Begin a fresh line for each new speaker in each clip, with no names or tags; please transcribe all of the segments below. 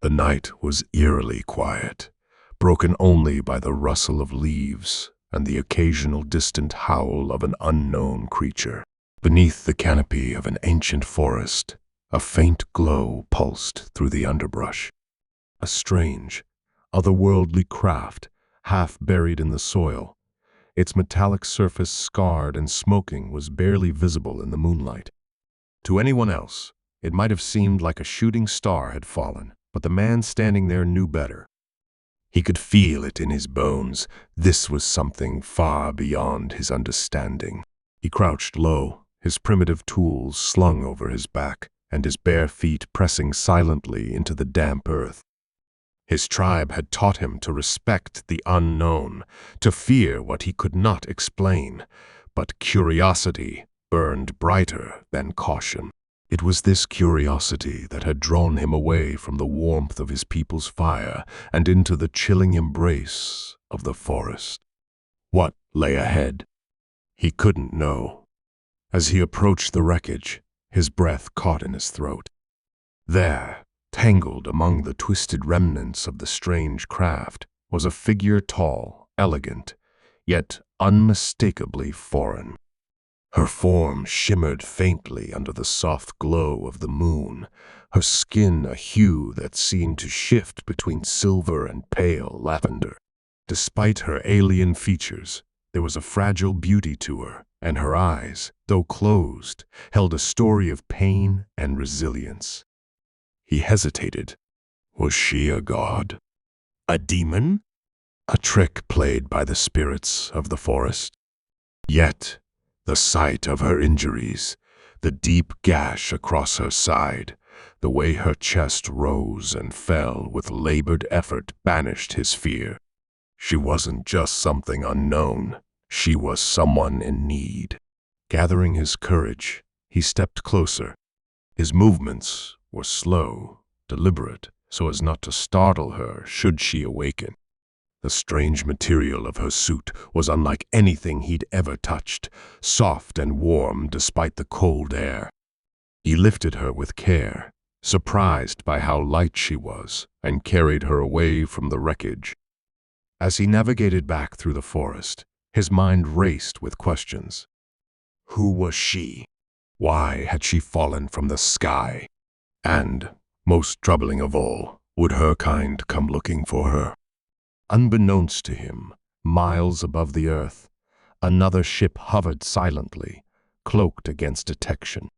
The night was eerily quiet, broken only by the rustle of leaves and the occasional distant howl of an unknown creature. Beneath the canopy of an ancient forest, a faint glow pulsed through the underbrush. A strange, otherworldly craft, half buried in the soil. Its metallic surface scarred and smoking was barely visible in the moonlight. To anyone else, it might have seemed like a shooting star had fallen, but the man standing there knew better. He could feel it in his bones. This was something far beyond his understanding. He crouched low, his primitive tools slung over his back, and his bare feet pressing silently into the damp earth. His tribe had taught him to respect the unknown, to fear what he could not explain, but curiosity burned brighter than caution. It was this curiosity that had drawn him away from the warmth of his people's fire and into the chilling embrace of the forest. What lay ahead? He couldn't know. As he approached the wreckage, his breath caught in his throat. There, tangled among the twisted remnants of the strange craft, was a figure tall, elegant, yet unmistakably foreign. Her form shimmered faintly under the soft glow of the moon, her skin a hue that seemed to shift between silver and pale lavender. Despite her alien features, there was a fragile beauty to her, and her eyes, though closed, held a story of pain and resilience. He hesitated. Was she a god? A demon? A trick played by the spirits of the forest? Yet, the sight of her injuries, the deep gash across her side, the way her chest rose and fell with labored effort banished his fear. She wasn't just something unknown. She was someone in need. Gathering his courage, he stepped closer. His movements were slow, deliberate, so as not to startle her should she awaken. The strange material of her suit was unlike anything he'd ever touched, soft and warm despite the cold air. He lifted her with care, surprised by how light she was, and carried her away from the wreckage. As he navigated back through the forest, his mind raced with questions. Who was she? Why had she fallen from the sky? And, most troubling of all, would her kind come looking for her? Unbeknownst to him, miles above the earth, another ship hovered silently, cloaked against detection.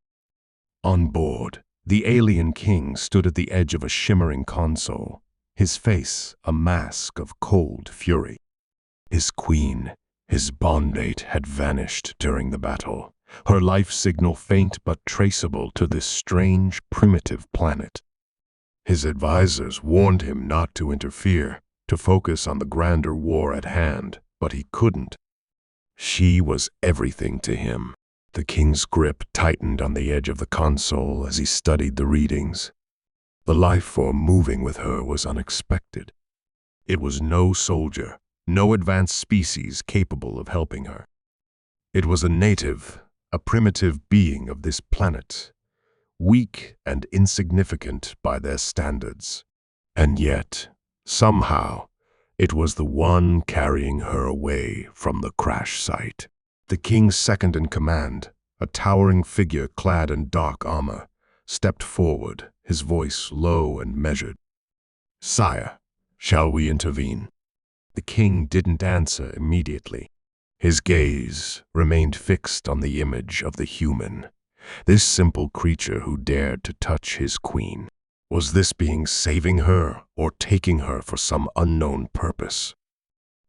On board, the alien king stood at the edge of a shimmering console, his face a mask of cold fury. His queen, his bondmate, had vanished during the battle, her life signal faint but traceable to this strange, primitive planet. His advisors warned him not to interfere, to focus on the grander war at hand, but he couldn't. She was everything to him. The king's grip tightened on the edge of the console as he studied the readings. The life form moving with her was unexpected. It was no soldier, no advanced species capable of helping her. It was a native, a primitive being of this planet, weak and insignificant by their standards. And yet, somehow, it was the one carrying her away from the crash site. The king's second-in-command, a towering figure clad in dark armor, stepped forward, his voice low and measured. "Sire, shall we intervene?" The king didn't answer immediately. His gaze remained fixed on the image of the human, this simple creature who dared to touch his queen. Was this being saving her or taking her for some unknown purpose?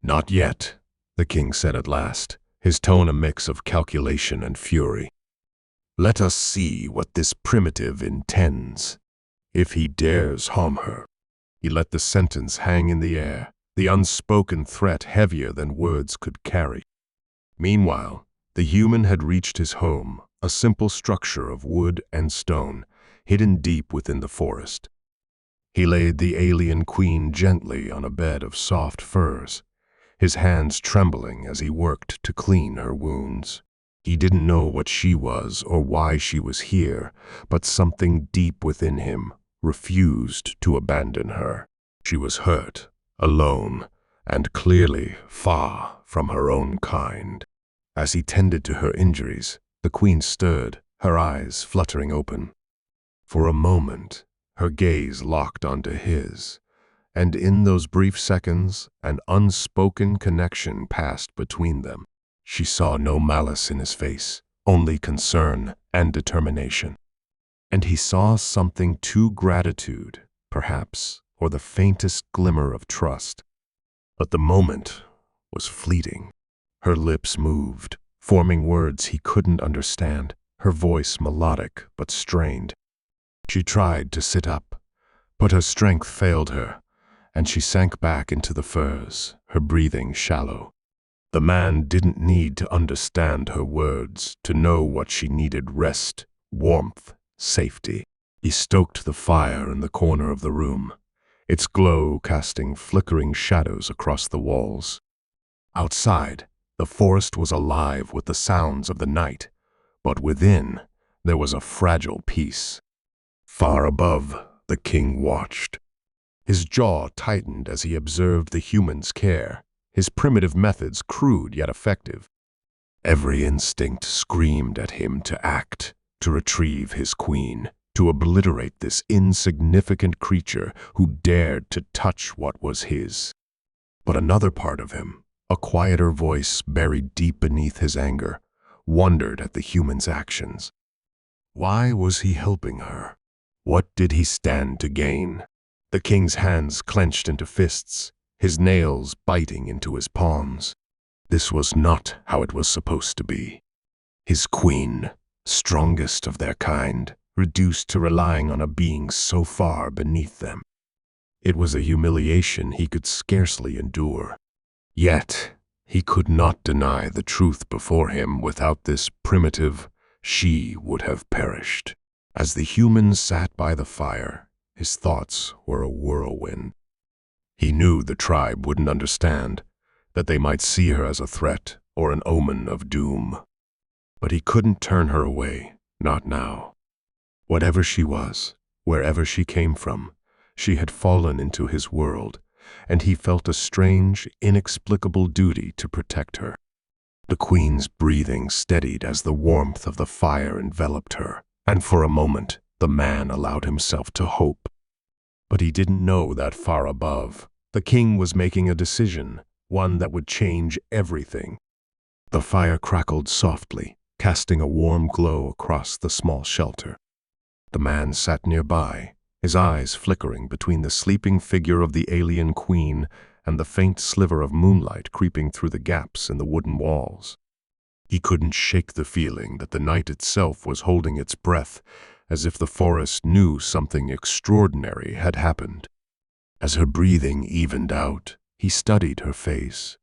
"Not yet," the king said at last, his tone a mix of calculation and fury. "Let us see what this primitive intends. If he dares harm her." He let the sentence hang in the air, the unspoken threat heavier than words could carry. Meanwhile, the human had reached his home, a simple structure of wood and stone, hidden deep within the forest. He laid the alien queen gently on a bed of soft furs, his hands trembling as he worked to clean her wounds. He didn't know what she was or why she was here, but something deep within him, refused to abandon her. She was hurt, alone, and clearly far from her own kind. As he tended to her injuries, the queen stirred, her eyes fluttering open. For a moment, her gaze locked onto his, and in those brief seconds, an unspoken connection passed between them. She saw no malice in his face, only concern and determination. And he saw something to gratitude, perhaps, or the faintest glimmer of trust. But the moment was fleeting. Her lips moved, forming words he couldn't understand, her voice melodic but strained. She tried to sit up, but her strength failed her, and she sank back into the furs, her breathing shallow. The man didn't need to understand her words to know what she needed: rest, warmth, safety. He stoked the fire in the corner of the room, its glow casting flickering shadows across the walls. Outside, the forest was alive with the sounds of the night, but within, there was a fragile peace. Far above, the king watched. His jaw tightened as he observed the human's care, his primitive methods crude yet effective. Every instinct screamed at him to act, to retrieve his queen, to obliterate this insignificant creature who dared to touch what was his. But another part of him, a quieter voice buried deep beneath his anger, wondered at the human's actions. Why was he helping her? What did he stand to gain? The king's hands clenched into fists, his nails biting into his palms. This was not how it was supposed to be. His queen, strongest of their kind, reduced to relying on a being so far beneath them. It was a humiliation he could scarcely endure. Yet, he could not deny the truth before him. Without this primitive, she would have perished. As the human sat by the fire, his thoughts were a whirlwind. He knew the tribe wouldn't understand, that they might see her as a threat or an omen of doom. But he couldn't turn her away, not now. Whatever she was, wherever she came from, she had fallen into his world, and he felt a strange, inexplicable duty to protect her. The queen's breathing steadied as the warmth of the fire enveloped her, and for a moment the man allowed himself to hope. But he didn't know that far above, the king was making a decision, one that would change everything. The fire crackled softly, casting a warm glow across the small shelter. The man sat nearby, his eyes flickering between the sleeping figure of the alien queen and the faint sliver of moonlight creeping through the gaps in the wooden walls. He couldn't shake the feeling that the night itself was holding its breath, as if the forest knew something extraordinary had happened. As her breathing evened out, he studied her face.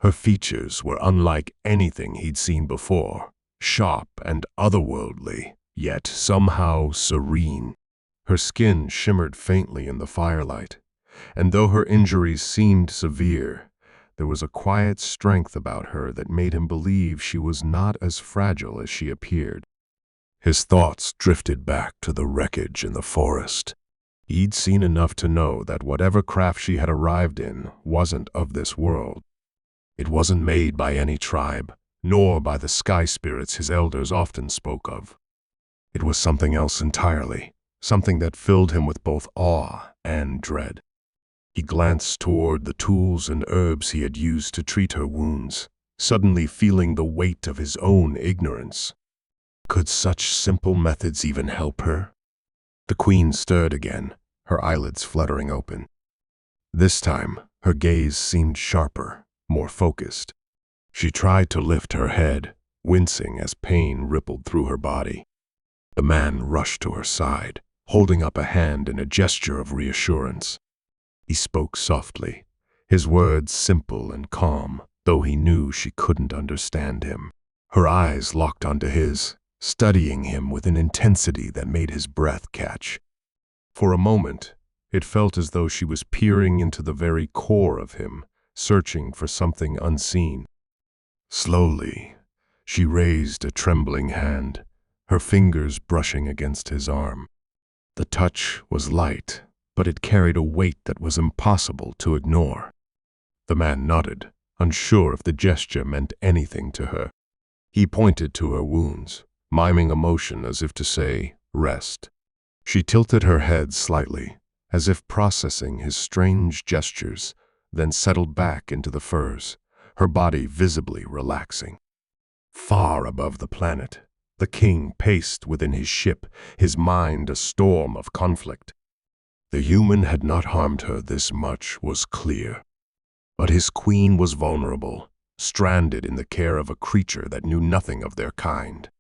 Her features were unlike anything he'd seen before, sharp and otherworldly, yet somehow serene. Her skin shimmered faintly in the firelight, and though her injuries seemed severe, there was a quiet strength about her that made him believe she was not as fragile as she appeared. His thoughts drifted back to the wreckage in the forest. He'd seen enough to know that whatever craft she had arrived in wasn't of this world. It wasn't made by any tribe, nor by the sky spirits his elders often spoke of. It was something else entirely, something that filled him with both awe and dread. He glanced toward the tools and herbs he had used to treat her wounds, suddenly feeling the weight of his own ignorance. Could such simple methods even help her? The queen stirred again, her eyelids fluttering open. This time, her gaze seemed sharper, more focused. She tried to lift her head, wincing as pain rippled through her body. The man rushed to her side, holding up a hand in a gesture of reassurance. He spoke softly, his words simple and calm, though he knew she couldn't understand him. Her eyes locked onto his, studying him with an intensity that made his breath catch. For a moment, it felt as though she was peering into the very core of him, searching for something unseen. Slowly, she raised a trembling hand, her fingers brushing against his arm. The touch was light, but it carried a weight that was impossible to ignore. The man nodded, unsure if the gesture meant anything to her. He pointed to her wounds, miming a motion as if to say, "Rest." She tilted her head slightly, as if processing his strange gestures, then settled back into the furs, her body visibly relaxing. Far above the planet, the king paced within his ship, his mind a storm of conflict. The human had not harmed her, this much was clear. But his queen was vulnerable, stranded in the care of a creature that knew nothing of their kind.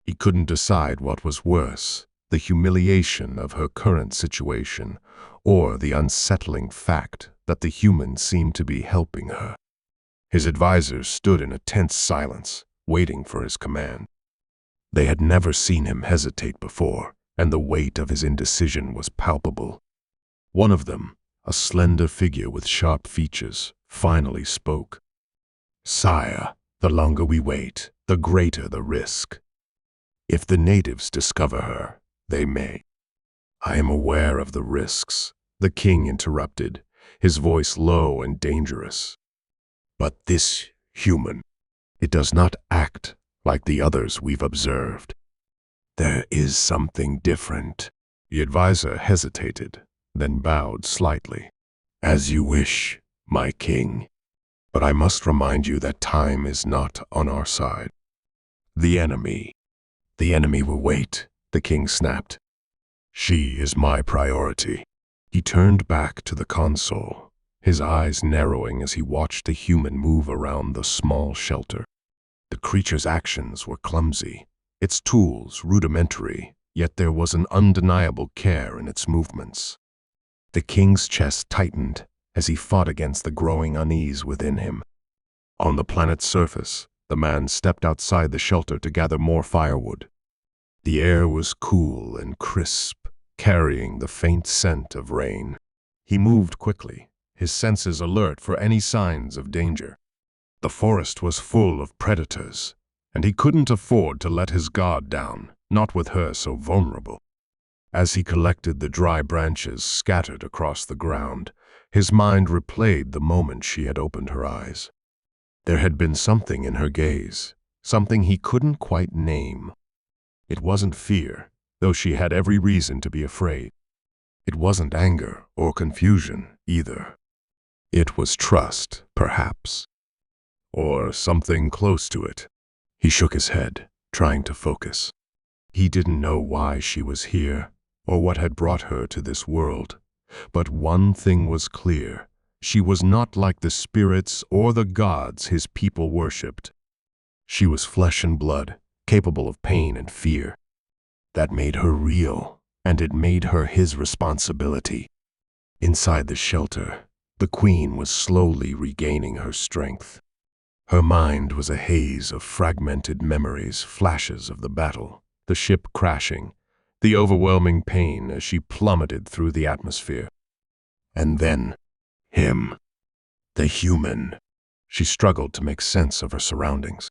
He couldn't decide what was worse, the humiliation of her current situation, or the unsettling fact that the human seemed to be helping her. His advisors stood in a tense silence, waiting for his command. They had never seen him hesitate before, and the weight of his indecision was palpable. One of them, a slender figure with sharp features, finally spoke. "Sire, the longer we wait, the greater the risk. If the natives discover her, they may." "I am aware of the risks," the king interrupted, his voice low and dangerous. "But this human, it does not act like the others we've observed. There is something different." The advisor hesitated, then bowed slightly. "As you wish, my king. But I must remind you that time is not on our side. The enemy will wait," the king snapped. "She is my priority." He turned back to the console, his eyes narrowing as he watched the human move around the small shelter. The creature's actions were clumsy, its tools rudimentary, yet there was an undeniable care in its movements. The king's chest tightened as he fought against the growing unease within him. On the planet's surface, the man stepped outside the shelter to gather more firewood. The air was cool and crisp, carrying the faint scent of rain. He moved quickly, his senses alert for any signs of danger. The forest was full of predators, and he couldn't afford to let his guard down, not with her so vulnerable. As he collected the dry branches scattered across the ground, his mind replayed the moment she had opened her eyes. There had been something in her gaze, something he couldn't quite name. It wasn't fear, though she had every reason to be afraid. It wasn't anger or confusion either. It was trust, perhaps, or something close to it. He shook his head, trying to focus. He didn't know why she was here, or what had brought her to this world. But one thing was clear. She was not like the spirits or the gods his people worshipped. She was flesh and blood, capable of pain and fear. That made her real, and it made her his responsibility. Inside the shelter, the queen was slowly regaining her strength. Her mind was a haze of fragmented memories, flashes of the battle, the ship crashing, the overwhelming pain as she plummeted through the atmosphere. And then, him, the human. She struggled to make sense of her surroundings.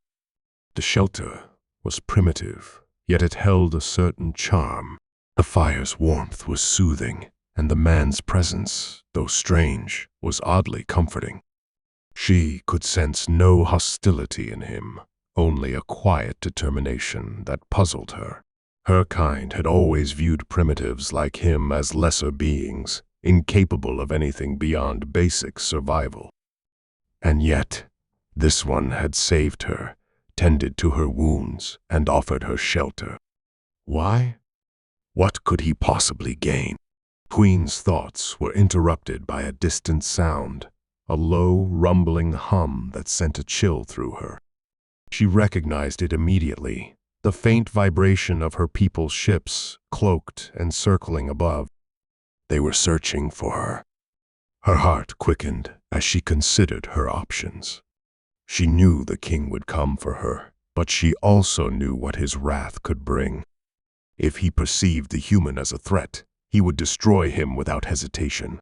The shelter was primitive, yet it held a certain charm. The fire's warmth was soothing, and the man's presence, though strange, was oddly comforting. She could sense no hostility in him, only a quiet determination that puzzled her. Her kind had always viewed primitives like him as lesser beings, incapable of anything beyond basic survival. And yet, this one had saved her, tended to her wounds, and offered her shelter. Why? What could he possibly gain? Queen's thoughts were interrupted by a distant sound, a low, rumbling hum that sent a chill through her. She recognized it immediately, the faint vibration of her people's ships, cloaked and circling above. They were searching for her. Her heart quickened as she considered her options. She knew the king would come for her, but she also knew what his wrath could bring. If he perceived the human as a threat, he would destroy him without hesitation.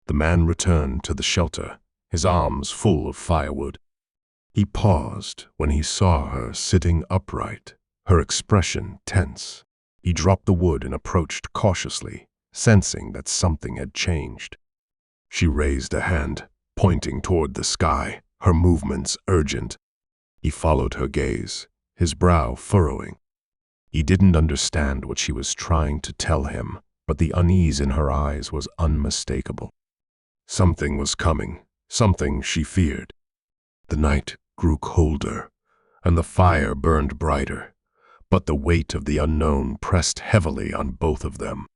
The man returned to the shelter, his arms full of firewood. He paused when he saw her sitting upright, her expression tense. He dropped the wood and approached cautiously, sensing that something had changed. She raised a hand, pointing toward the sky, her movements urgent. He followed her gaze, his brow furrowing. He didn't understand what she was trying to tell him, but the unease in her eyes was unmistakable. Something was coming, something she feared. The night grew colder, and the fire burned brighter, but the weight of the unknown pressed heavily on both of them.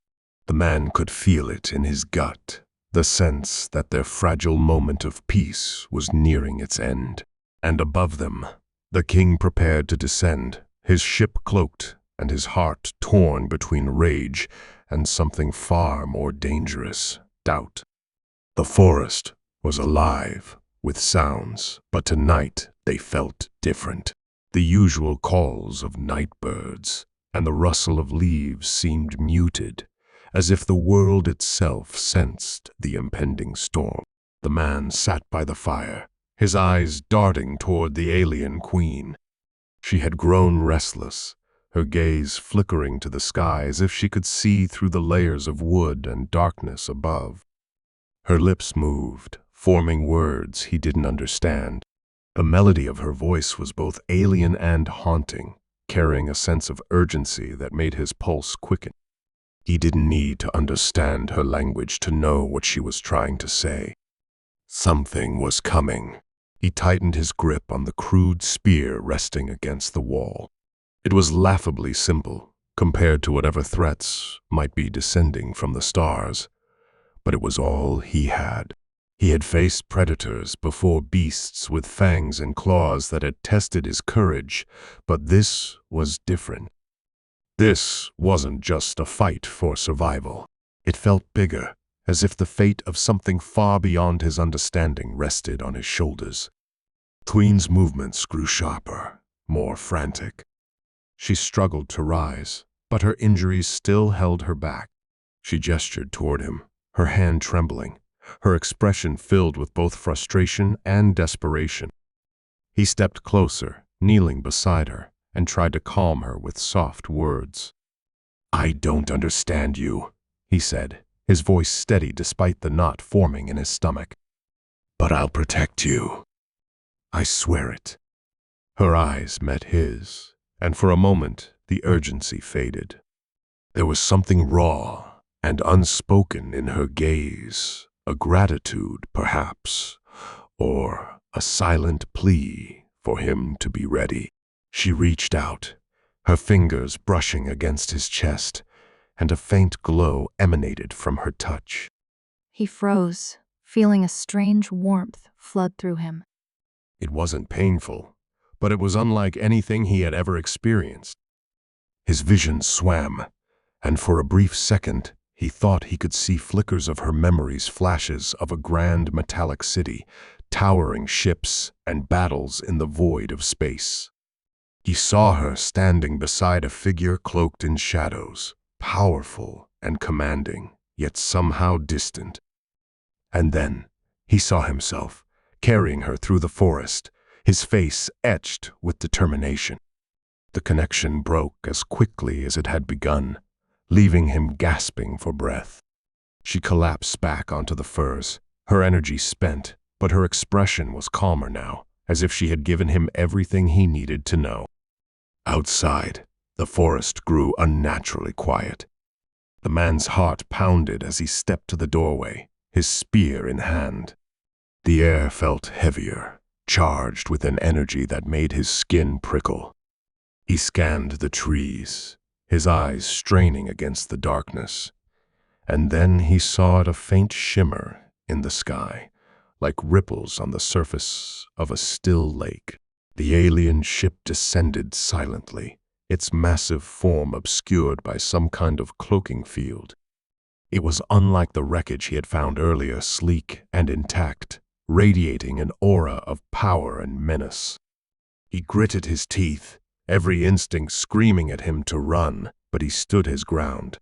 The man could feel it in his gut, the sense that their fragile moment of peace was nearing its end. And above them, the king prepared to descend, his ship cloaked and his heart torn between rage and something far more dangerous, doubt. The forest was alive with sounds, but tonight they felt different. The usual calls of night birds and the rustle of leaves seemed muted, as if the world itself sensed the impending storm. The man sat by the fire, his eyes darting toward the alien queen. She had grown restless, her gaze flickering to the sky as if she could see through the layers of wood and darkness above. Her lips moved, forming words he didn't understand. The melody of her voice was both alien and haunting, carrying a sense of urgency that made his pulse quicken. He didn't need to understand her language to know what she was trying to say. Something was coming. He tightened his grip on the crude spear resting against the wall. It was laughably simple, compared to whatever threats might be descending from the stars, but it was all he had. He had faced predators before, beasts with fangs and claws that had tested his courage, but this was different. This wasn't just a fight for survival. It felt bigger, as if the fate of something far beyond his understanding rested on his shoulders. Queen's movements grew sharper, more frantic. She struggled to rise, but her injuries still held her back. She gestured toward him, her hand trembling, her expression filled with both frustration and desperation. He stepped closer, kneeling beside her, and tried to calm her with soft words. "I don't understand you," he said, his voice steady despite the knot forming in his stomach. "But I'll protect you. I swear it." Her eyes met his, and for a moment the urgency faded. There was something raw and unspoken in her gaze, a gratitude, perhaps, or a silent plea for him to be ready. She reached out, her fingers brushing against his chest, and a faint glow emanated from her touch.
He froze, feeling a strange warmth flood through him.
It wasn't painful, but it was unlike anything he had ever experienced. His vision swam, and for a brief second, he thought he could see flickers of her memories, flashes of a grand metallic city, towering ships, and battles in the void of space. He saw her standing beside a figure cloaked in shadows, powerful and commanding, yet somehow distant. And then he saw himself, carrying her through the forest, his face etched with determination. The connection broke as quickly as it had begun, leaving him gasping for breath. She collapsed back onto the furs, her energy spent, but her expression was calmer now, as if she had given him everything he needed to know. Outside, the forest grew unnaturally quiet. The man's heart pounded as he stepped to the doorway, his spear in hand. The air felt heavier, charged with an energy that made his skin prickle. He scanned the trees, his eyes straining against the darkness, and then he saw a faint shimmer in the sky, like ripples on the surface of a still lake. The alien ship descended silently, its massive form obscured by some kind of cloaking field. It was unlike the wreckage he had found earlier, sleek and intact, radiating an aura of power and menace. He gritted his teeth, every instinct screaming at him to run, but he stood his ground.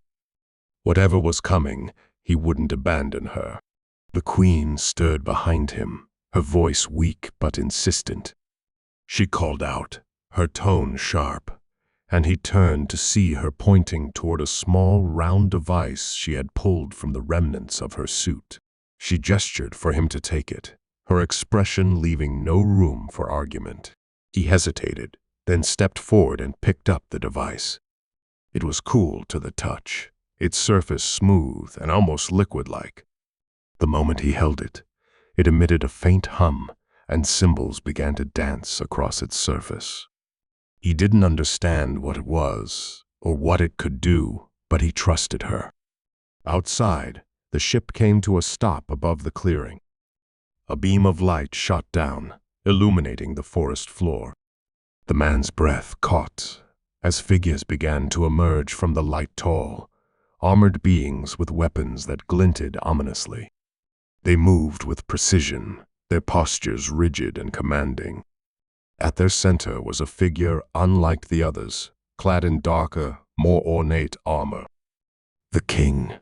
Whatever was coming, he wouldn't abandon her. The queen stood behind him, her voice weak but insistent. She called out, her tone sharp, and he turned to see her pointing toward a small, round device she had pulled from the remnants of her suit. She gestured for him to take it, her expression leaving no room for argument. He hesitated, then stepped forward and picked up the device. It was cool to the touch, its surface smooth and almost liquid-like. The moment he held it, it emitted a faint hum, and symbols began to dance across its surface. He didn't understand what it was or what it could do, but he trusted her. Outside, the ship came to a stop above the clearing. A beam of light shot down, illuminating the forest floor. The man's breath caught as figures began to emerge from the light tall, armored beings with weapons that glinted ominously. They moved with precision, their postures rigid and commanding. At their center was a figure unlike the others, clad in darker, more ornate armor. The king.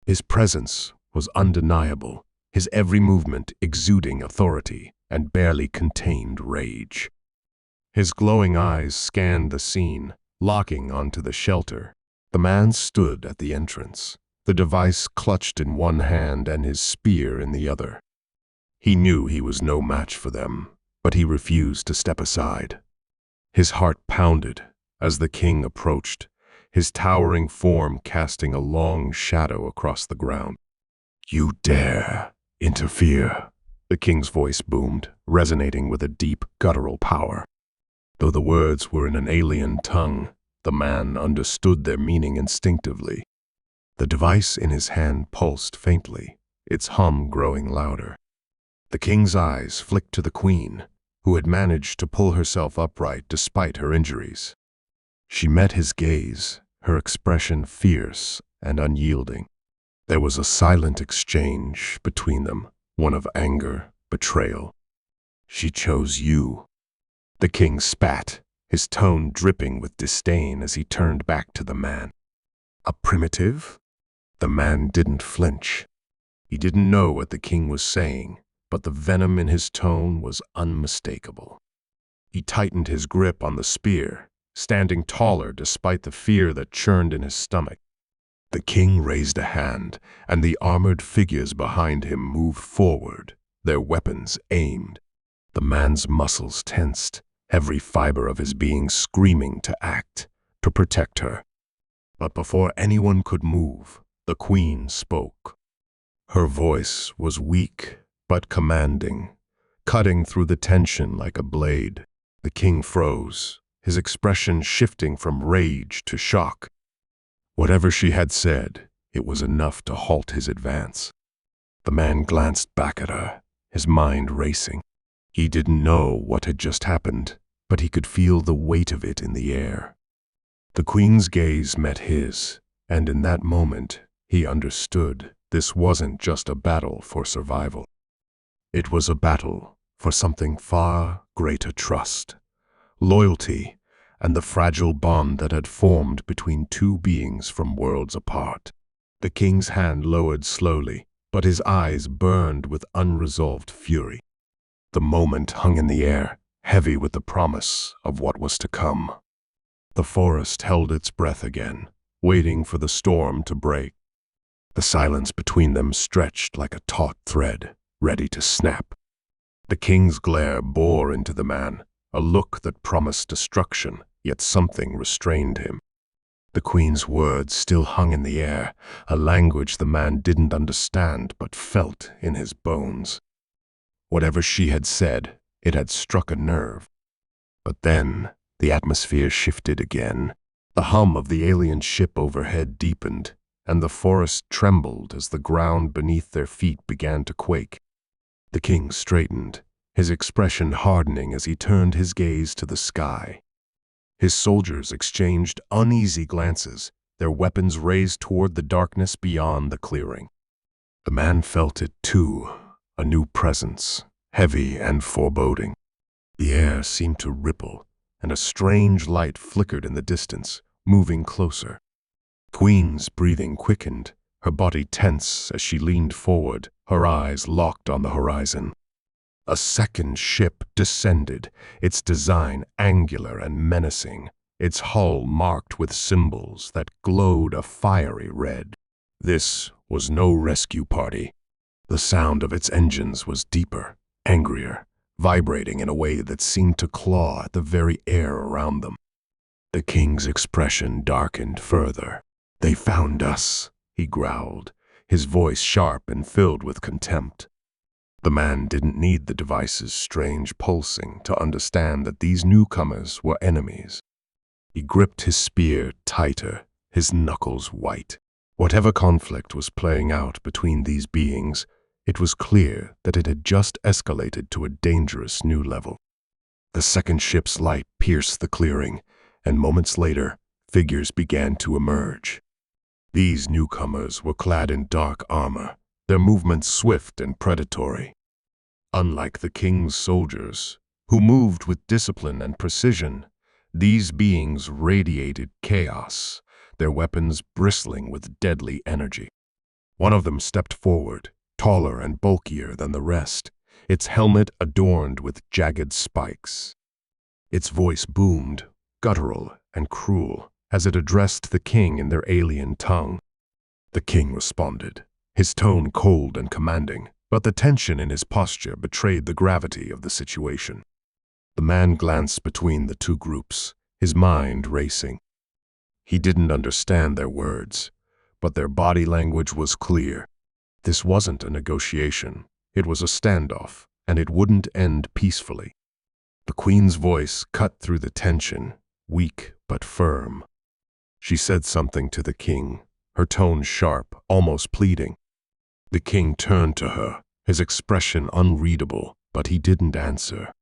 His presence was undeniable, his every movement exuding authority and barely contained rage. His glowing eyes scanned the scene, locking onto the shelter. The man stood at the entrance, the device clutched in one hand and his spear in the other. He knew he was no match for them, but he refused to step aside. His heart pounded as the king approached, his towering form casting a long shadow across the ground. "You dare interfere," the king's voice boomed, resonating with a deep, guttural power. Though the words were in an alien tongue, the man understood their meaning instinctively. The device in his hand pulsed faintly, its hum growing louder. The king's eyes flicked to the queen, who had managed to pull herself upright despite her injuries. She met his gaze, her expression fierce and unyielding. There was a silent exchange between them, one of anger, betrayal. "She chose you." The king spat, his tone dripping with disdain as he turned back to the man. "A primitive?" The man didn't flinch. He didn't know what the king was saying, but the venom in his tone was unmistakable. He tightened his grip on the spear, standing taller despite the fear that churned in his stomach. The king raised a hand, and the armored figures behind him moved forward, their weapons aimed. The man's muscles tensed, every fiber of his being screaming to act, to protect her. But before anyone could move, the queen spoke. Her voice was weak but commanding, cutting through the tension like a blade. The king froze, his expression shifting from rage to shock. Whatever she had said, it was enough to halt his advance. The man glanced back at her, his mind racing. He didn't know what had just happened, but he could feel the weight of it in the air. The queen's gaze met his, and in that moment, he understood this wasn't just a battle for survival. It was a battle for something far greater: trust, loyalty, and the fragile bond that had formed between two beings from worlds apart. The king's hand lowered slowly, but his eyes burned with unresolved fury. The moment hung in the air, heavy with the promise of what was to come. The forest held its breath again, waiting for the storm to break. The silence between them stretched like a taut thread, ready to snap. The king's glare bore into the man, a look that promised destruction, yet something restrained him. The queen's words still hung in the air, a language the man didn't understand but felt in his bones. Whatever she had said, it had struck a nerve. But then, the atmosphere shifted again. The hum of the alien ship overhead deepened, and the forest trembled as the ground beneath their feet began to quake. The king straightened, his expression hardening as he turned his gaze to the sky. His soldiers exchanged uneasy glances, their weapons raised toward the darkness beyond the clearing. The man felt it too, a new presence, heavy and foreboding. The air seemed to ripple, and a strange light flickered in the distance, moving closer. Queen's breathing quickened, her body tense as she leaned forward, her eyes locked on the horizon. A second ship descended, its design angular and menacing, its hull marked with symbols that glowed a fiery red. This was no rescue party. The sound of its engines was deeper, angrier, vibrating in a way that seemed to claw at the very air around them. The king's expression darkened further. "They found us," he growled, his voice sharp and filled with contempt. The man didn't need the device's strange pulsing to understand that these newcomers were enemies. He gripped his spear tighter, his knuckles white. Whatever conflict was playing out between these beings, it was clear that it had just escalated to a dangerous new level. The second ship's light pierced the clearing, and moments later, figures began to emerge. These newcomers were clad in dark armor, their movements swift and predatory. Unlike the king's soldiers, who moved with discipline and precision, these beings radiated chaos, their weapons bristling with deadly energy. One of them stepped forward, taller and bulkier than the rest, its helmet adorned with jagged spikes. Its voice boomed, guttural and cruel, as it addressed the king in their alien tongue. The king responded, his tone cold and commanding, but the tension in his posture betrayed the gravity of the situation. The man glanced between the two groups, his mind racing. He didn't understand their words, but their body language was clear. This wasn't a negotiation, it was a standoff, and it wouldn't end peacefully. The queen's voice cut through the tension, weak but firm. She said something to the king, her tone sharp, almost pleading. The king turned to her, his expression unreadable, but he didn't answer.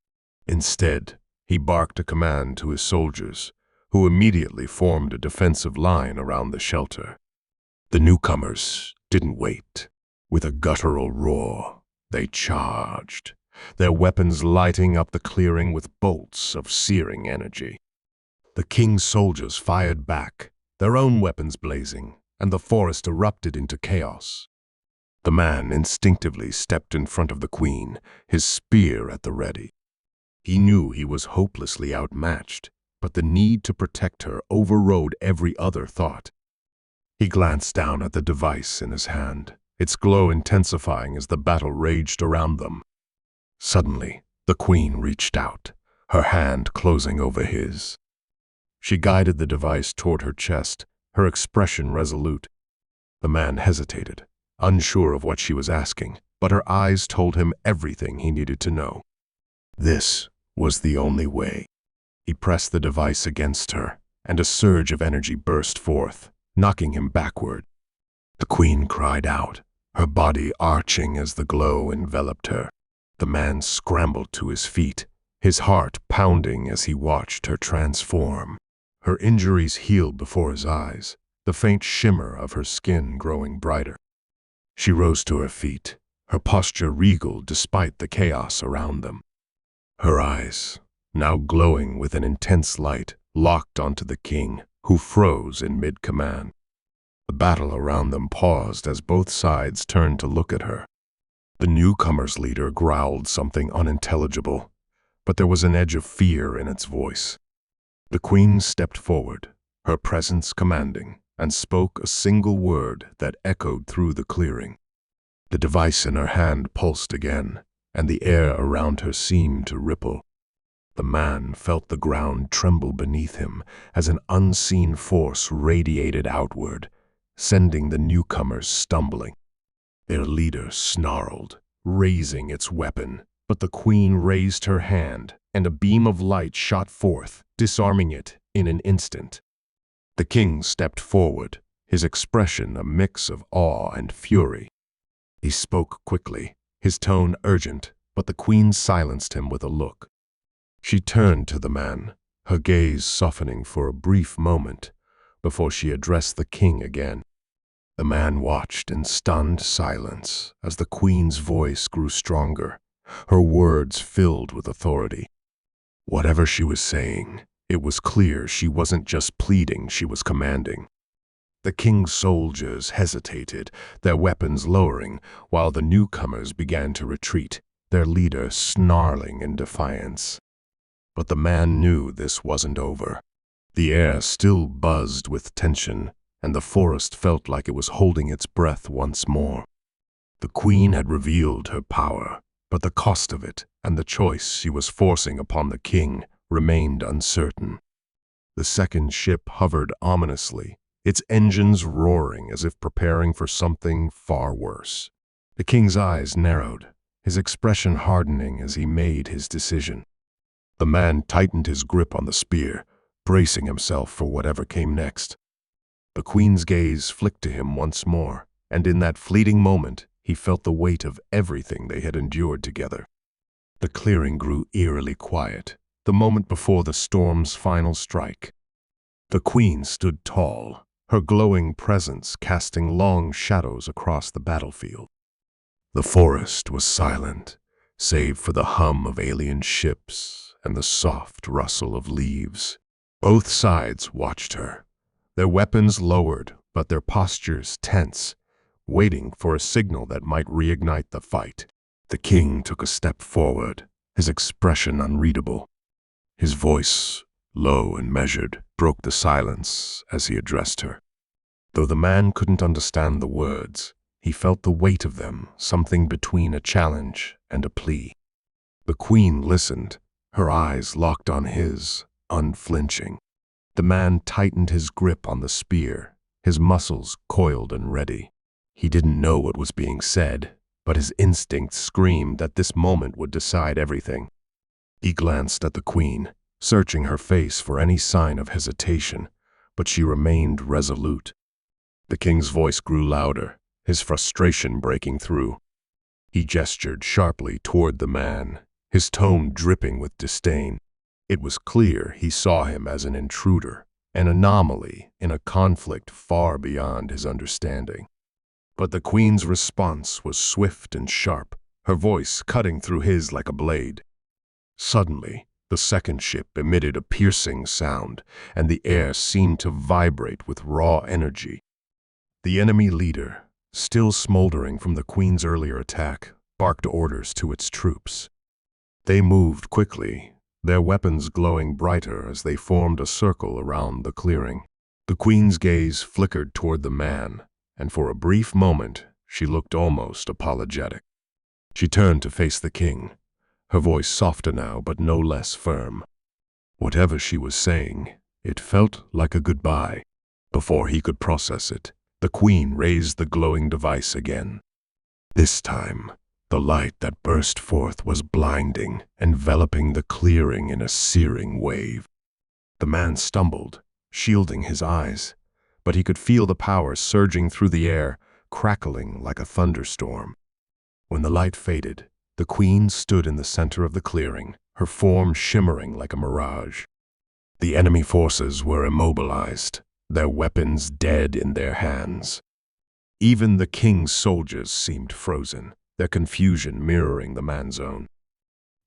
Instead, he barked a command to his soldiers, who immediately formed a defensive line around the shelter. The newcomers didn't wait. With a guttural roar, they charged, their weapons lighting up the clearing with bolts of searing energy. The king's soldiers fired back, their own weapons blazing, and the forest erupted into chaos. The man instinctively stepped in front of the queen, his spear at the ready. He knew he was hopelessly outmatched, but the need to protect her overrode every other thought. He glanced down at the device in his hand, its glow intensifying as the battle raged around them. Suddenly, the queen reached out, her hand closing over his. She guided the device toward her chest, her expression resolute. The man hesitated, unsure of what she was asking, but her eyes told him everything he needed to know. This was the only way. He pressed the device against her, and a surge of energy burst forth, knocking him backward. The queen cried out, her body arching as the glow enveloped her. The man scrambled to his feet, his heart pounding as he watched her transform. Her injuries healed before his eyes, the faint shimmer of her skin growing brighter. She rose to her feet, her posture regal despite the chaos around them. Her eyes, now glowing with an intense light, locked onto the king, who froze in mid-command. The battle around them paused as both sides turned to look at her. The newcomer's leader growled something unintelligible, but there was an edge of fear in its voice. The queen stepped forward, her presence commanding, and spoke a single word that echoed through the clearing. The device in her hand pulsed again, and the air around her seemed to ripple. The man felt the ground tremble beneath him as an unseen force radiated outward, sending the newcomers stumbling. Their leader snarled, raising its weapon, but the queen raised her hand, and a beam of light shot forth, disarming it in an instant. The king stepped forward, his expression a mix of awe and fury. He spoke quickly, his tone urgent, but the queen silenced him with a look. She turned to the man, her gaze softening for a brief moment before she addressed the king again. The man watched in stunned silence as the queen's voice grew stronger, her words filled with authority. Whatever she was saying, it was clear she wasn't just pleading, she was commanding. The king's soldiers hesitated, their weapons lowering, while the newcomers began to retreat, their leader snarling in defiance. But the man knew this wasn't over. The air still buzzed with tension, and the forest felt like it was holding its breath once more. The queen had revealed her power, but the cost of it and the choice she was forcing upon the king remained uncertain. The second ship hovered ominously, its engines roaring as if preparing for something far worse. The king's eyes narrowed, his expression hardening as he made his decision. The man tightened his grip on the spear, bracing himself for whatever came next. The queen's gaze flicked to him once more, and in that fleeting moment, he felt the weight of everything they had endured together. The clearing grew eerily quiet, the moment before the storm's final strike. The queen stood tall, her glowing presence casting long shadows across the battlefield. The forest was silent, save for the hum of alien ships and the soft rustle of leaves. Both sides watched her, their weapons lowered but their postures tense, waiting for a signal that might reignite the fight. The king took a step forward, his expression unreadable. His voice, low and measured, broke the silence as he addressed her. Though the man couldn't understand the words, he felt the weight of them, something between a challenge and a plea. The queen listened, her eyes locked on his, unflinching. The man tightened his grip on the spear, his muscles coiled and ready. He didn't know what was being said, but his instincts screamed that this moment would decide everything. He glanced at the queen, searching her face for any sign of hesitation, but she remained resolute. The king's voice grew louder, his frustration breaking through. He gestured sharply toward the man, his tone dripping with disdain. It was clear he saw him as an intruder, an anomaly in a conflict far beyond his understanding. But the queen's response was swift and sharp, her voice cutting through his like a blade. Suddenly, the second ship emitted a piercing sound, and the air seemed to vibrate with raw energy. The enemy leader, still smoldering from the queen's earlier attack, barked orders to its troops. They moved quickly, their weapons glowing brighter as they formed a circle around the clearing. The queen's gaze flickered toward the man, and for a brief moment she looked almost apologetic. She turned to face the king, her voice softer now but no less firm. Whatever she was saying, it felt like a goodbye. Before he could process it, the queen raised the glowing device again. This time, the light that burst forth was blinding, enveloping the clearing in a searing wave. The man stumbled, shielding his eyes, but he could feel the power surging through the air, crackling like a thunderstorm. When the light faded, the queen stood in the center of the clearing, her form shimmering like a mirage. The enemy forces were immobilized, their weapons dead in their hands. Even the king's soldiers seemed frozen, their confusion mirroring the man's own.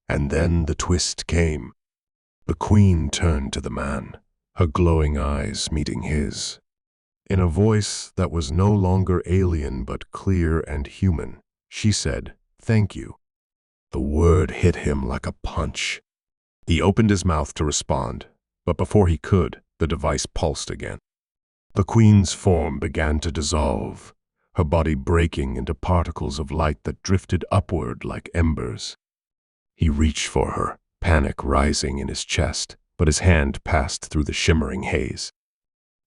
And then the twist came. The queen turned to the man, her glowing eyes meeting his. In a voice that was no longer alien but clear and human, she said, "Thank you." The word hit him like a punch. He opened his mouth to respond, but before he could, the device pulsed again. The queen's form began to dissolve, her body breaking into particles of light that drifted upward like embers. He reached for her, panic rising in his chest, but his hand passed through the shimmering haze.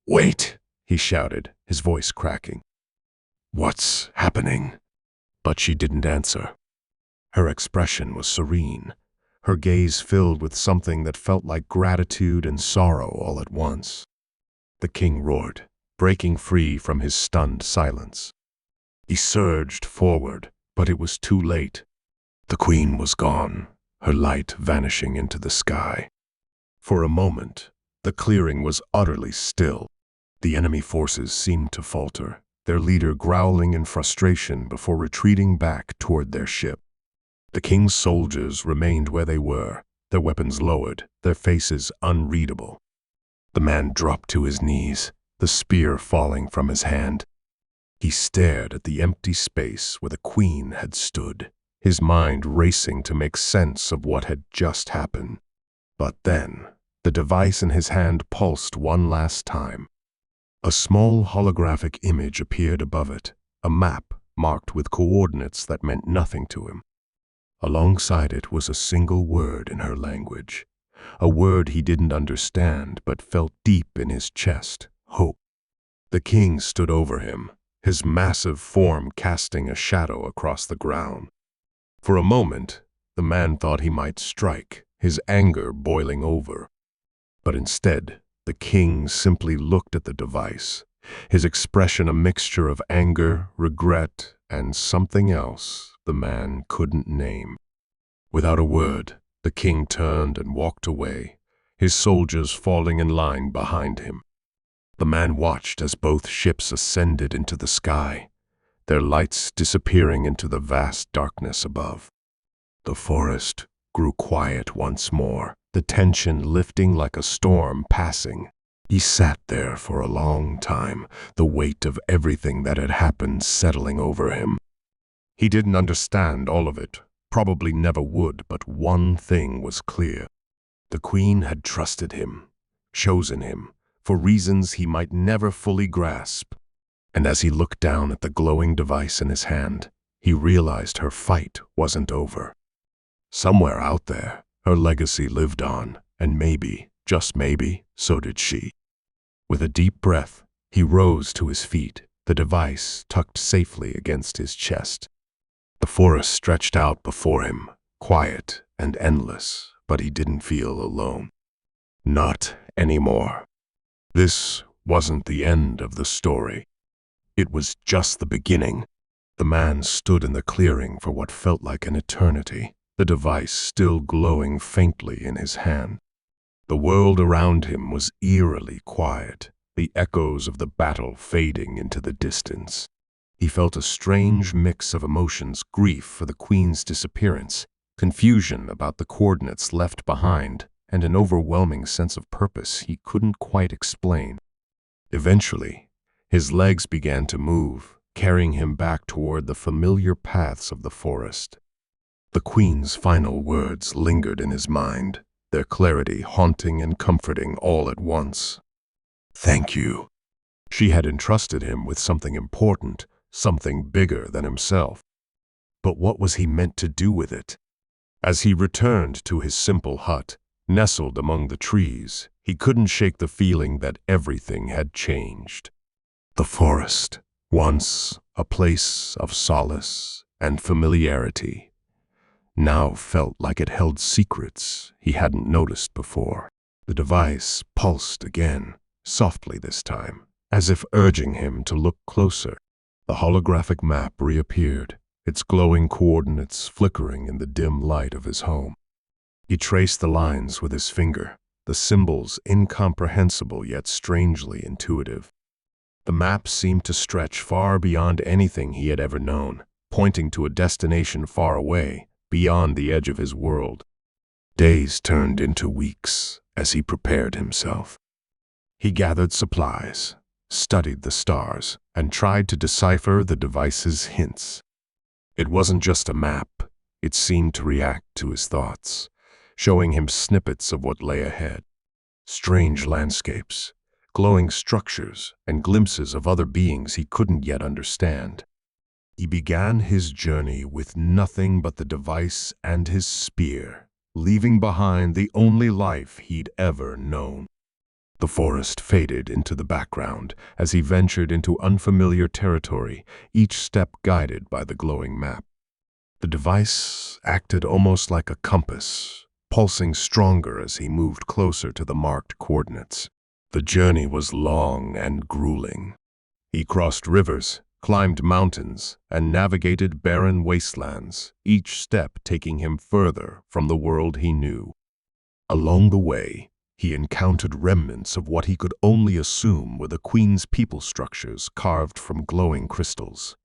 "Wait!" he shouted, his voice cracking. "What's happening?" But she didn't answer. Her expression was serene, her gaze filled with something that felt like gratitude and sorrow all at once. The king roared, breaking free from his stunned silence. He surged forward, but it was too late. The queen was gone, her light vanishing into the sky. For a moment, the clearing was utterly still. The enemy forces seemed to falter, their leader growling in frustration before retreating back toward their ship. The king's soldiers remained where they were, their weapons lowered, their faces unreadable. The man dropped to his knees, the spear falling from his hand. He stared at the empty space where the queen had stood, his mind racing to make sense of what had just happened. But then, The device in his hand pulsed one last time. A small holographic image appeared above it, a map marked with coordinates that meant nothing to him. Alongside it was a single word in her language, a word he didn't understand but felt deep in his chest: hope. The king stood over him, his massive form casting a shadow across the ground. For a moment, the man thought he might strike, his anger boiling over. But instead, the king simply looked at the device, his expression a mixture of anger, regret, and something else the man couldn't name. Without a word, the king turned and walked away, his soldiers falling in line behind him. The man watched as both ships ascended into the sky, their lights disappearing into the vast darkness above. The forest grew quiet once more, the tension lifting like a storm passing. He sat there for a long time, the weight of everything that had happened settling over him. He didn't understand all of it, probably never would, but one thing was clear. The queen had trusted him, chosen him, for reasons he might never fully grasp. And as he looked down at the glowing device in his hand, he realized her fight wasn't over. Somewhere out there, her legacy lived on, and maybe, just maybe, so did she. With a deep breath, he rose to his feet, the device tucked safely against his chest. The forest stretched out before him, quiet and endless, but he didn't feel alone. Not anymore. This wasn't the end of the story. It was just the beginning. The man stood in the clearing for what felt like an eternity, the device still glowing faintly in his hand. The world around him was eerily quiet, the echoes of the battle fading into the distance. He felt a strange mix of emotions: grief for the queen's disappearance, confusion about the coordinates left behind, and an overwhelming sense of purpose he couldn't quite explain. Eventually, his legs began to move, carrying him back toward the familiar paths of the forest. The queen's final words lingered in his mind, their clarity haunting and comforting all at once. Thank you. She had entrusted him with something important, something bigger than himself. But what was he meant to do with it? As he returned to his simple hut, nestled among the trees, he couldn't shake the feeling that everything had changed. The forest, once a place of solace and familiarity, now felt like it held secrets he hadn't noticed before. The device pulsed again, softly this time, as if urging him to look closer. The holographic map reappeared, its glowing coordinates flickering in the dim light of his home. He traced the lines with his finger, the symbols incomprehensible yet strangely intuitive. The map seemed to stretch far beyond anything he had ever known, pointing to a destination far away, beyond the edge of his world. Days turned into weeks as he prepared himself. He gathered supplies, studied the stars, and tried to decipher the device's hints. It wasn't just a map, it seemed to react to his thoughts, showing him snippets of what lay ahead. Strange landscapes, glowing structures, and glimpses of other beings he couldn't yet understand. He began his journey with nothing but the device and his spear, leaving behind the only life he'd ever known. The forest faded into the background as he ventured into unfamiliar territory, each step guided by the glowing map. The device acted almost like a compass, pulsing stronger as he moved closer to the marked coordinates. The journey was long and grueling. He crossed rivers, climbed mountains, and navigated barren wastelands, each step taking him further from the world he knew. Along the way, he encountered remnants of what he could only assume were the queen's people structures carved from glowing crystals,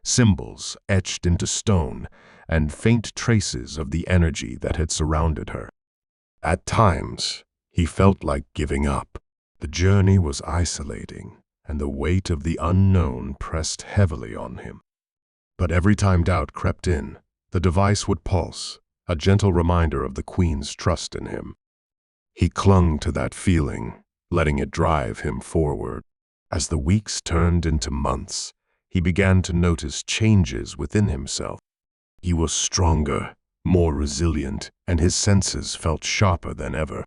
symbols etched into stone, and faint traces of the energy that had surrounded her. At times, he felt like giving up. The journey was isolating, and the weight of the unknown pressed heavily on him. But every time doubt crept in, the device would pulse, a gentle reminder of the queen's trust in him. He clung to that feeling, letting it drive him forward. As the weeks turned into months, he began to notice changes within himself. He was stronger, more resilient, and his senses felt sharper than ever.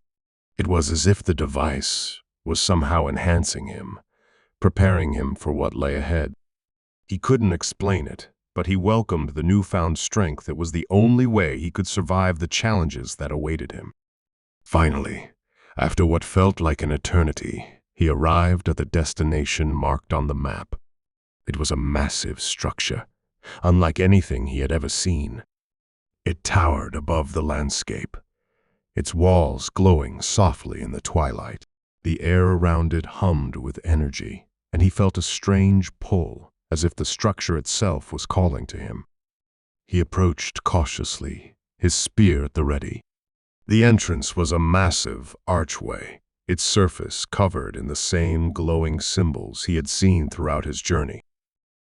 It was as if the device was somehow enhancing him, preparing him for what lay ahead. He couldn't explain it, but he welcomed the newfound strength that was the only way he could survive the challenges that awaited him. Finally, after what felt like an eternity, he arrived at the destination marked on the map. It was a massive structure, unlike anything he had ever seen. It towered above the landscape, its walls glowing softly in the twilight. The air around it hummed with energy, and he felt a strange pull, as if the structure itself was calling to him. He approached cautiously, his spear at the ready. The entrance was a massive archway, its surface covered in the same glowing symbols he had seen throughout his journey.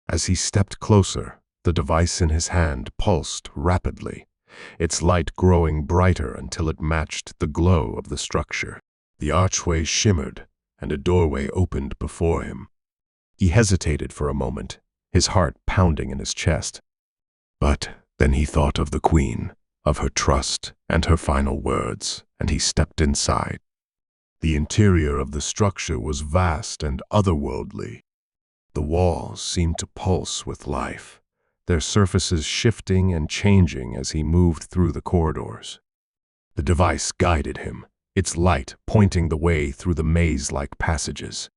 As he stepped closer, the device in his hand pulsed rapidly, its light growing brighter until it matched the glow of the structure. The archway shimmered, and a doorway opened before him. He hesitated for a moment, his heart pounding in his chest. But then he thought of the queen, of her trust and her final words, and he stepped inside. The interior of the structure was vast and otherworldly. The walls seemed to pulse with life, their surfaces shifting and changing as he moved through the corridors. The device guided him, its light pointing the way through the maze-like passages.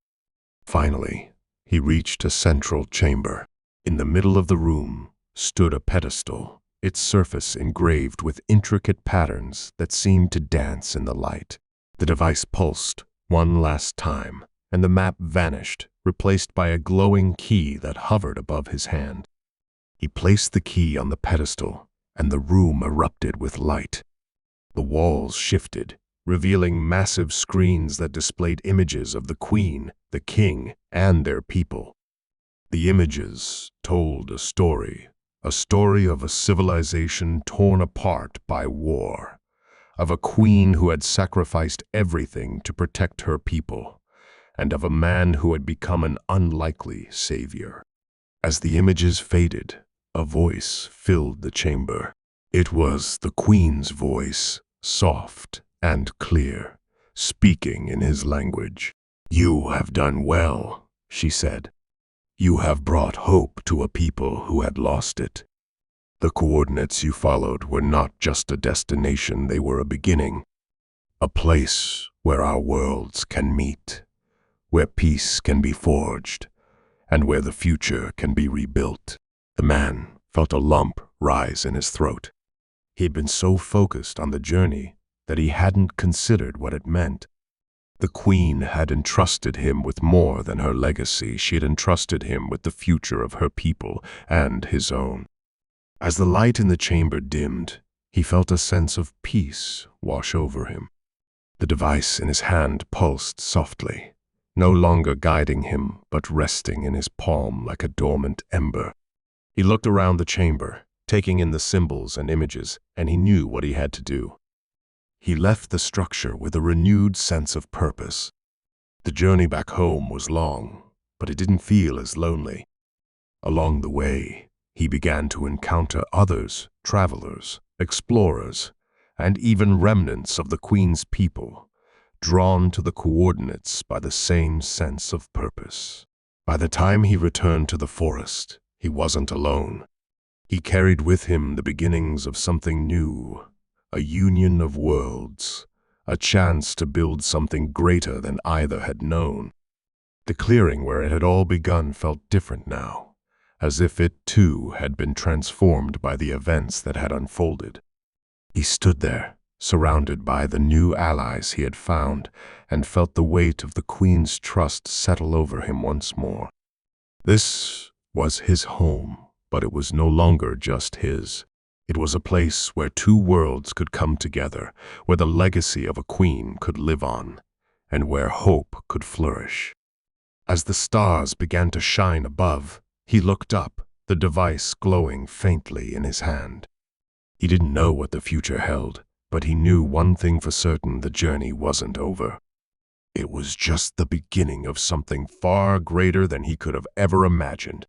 Finally, he reached a central chamber. In the middle of the room stood a pedestal, its surface engraved with intricate patterns that seemed to dance in the light. The device pulsed one last time, and the map vanished, replaced by a glowing key that hovered above his hand. He placed the key on the pedestal, and the room erupted with light. The walls shifted, revealing massive screens that displayed images of the queen, the king, and their people. The images told a story of a civilization torn apart by war, of a queen who had sacrificed everything to protect her people, and of a man who had become an unlikely savior. As the images faded, a voice filled the chamber. It was the queen's voice, soft and clear, speaking in his language. "You have done well," she said. "You have brought hope to a people who had lost it. The coordinates you followed were not just a destination, they were a beginning. A place where our worlds can meet, where peace can be forged, and where the future can be rebuilt." The man felt a lump rise in his throat. He had been so focused on the journey that he hadn't considered what it meant. The queen had entrusted him with more than her legacy. She had entrusted him with the future of her people and his own. As the light in the chamber dimmed, he felt a sense of peace wash over him. The device in his hand pulsed softly, no longer guiding him, but resting in his palm like a dormant ember. He looked around the chamber, taking in the symbols and images, and he knew what he had to do. He left the structure with a renewed sense of purpose. The journey back home was long, but it didn't feel as lonely. Along the way, he began to encounter others, travelers, explorers, and even remnants of the Queen's people, drawn to the coordinates by the same sense of purpose. By the time he returned to the forest, he wasn't alone. He carried with him the beginnings of something new, a union of worlds, a chance to build something greater than either had known. The clearing where it had all begun felt different now, as if it too had been transformed by the events that had unfolded. He stood there, surrounded by the new allies he had found, and felt the weight of the Queen's trust settle over him once more. This was his home, but it was no longer just his. It was a place where two worlds could come together, where the legacy of a queen could live on, and where hope could flourish. As the stars began to shine above, he looked up, the device glowing faintly in his hand. He didn't know what the future held, But he knew one thing for certain: the journey wasn't over. It was just the beginning of something far greater than he could have ever imagined.